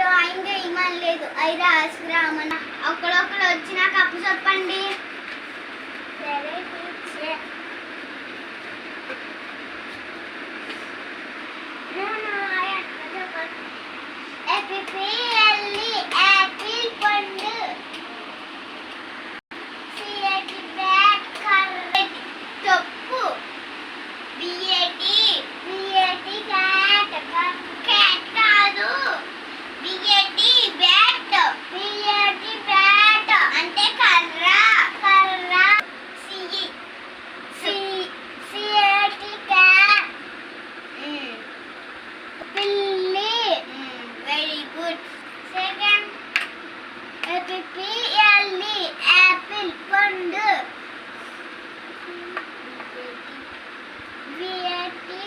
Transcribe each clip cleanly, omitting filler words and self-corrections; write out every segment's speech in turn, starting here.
Drawing వేయమని లేదు, అవి రాసుకురామని. ఒకరొకరు వచ్చి నాకు అప్పు చెప్పండి. సరే టీచర్. యాపిల్ పండు. సిఎటి బ్యాట్ కర్ర తప్పు. బిఎటి క్యాట్ క్యాట్ కాదు. బిఎటి బ్యాట్ అంటే కర్ర కర్ర. సిఎటి క్యాట్ పిల్లి. Very good. సెకండ్ ఏపీఎల్ఈ యాపిల్ పండు. బిఎటి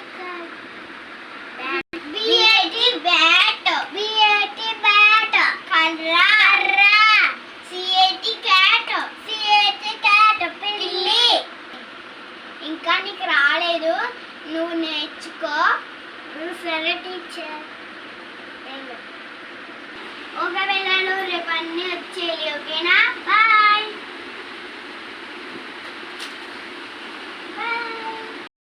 బ్యాట్ కర్ర. సిఎటి క్యాట్ పిల్లి. ఇంకా నీకు రాలేదు, నువ్వు నేర్చుకో. సరే టీచర్. ఒకవేళ నువ్వు రేపు అన్నీ వచ్చేయాలి, ఓకేనా?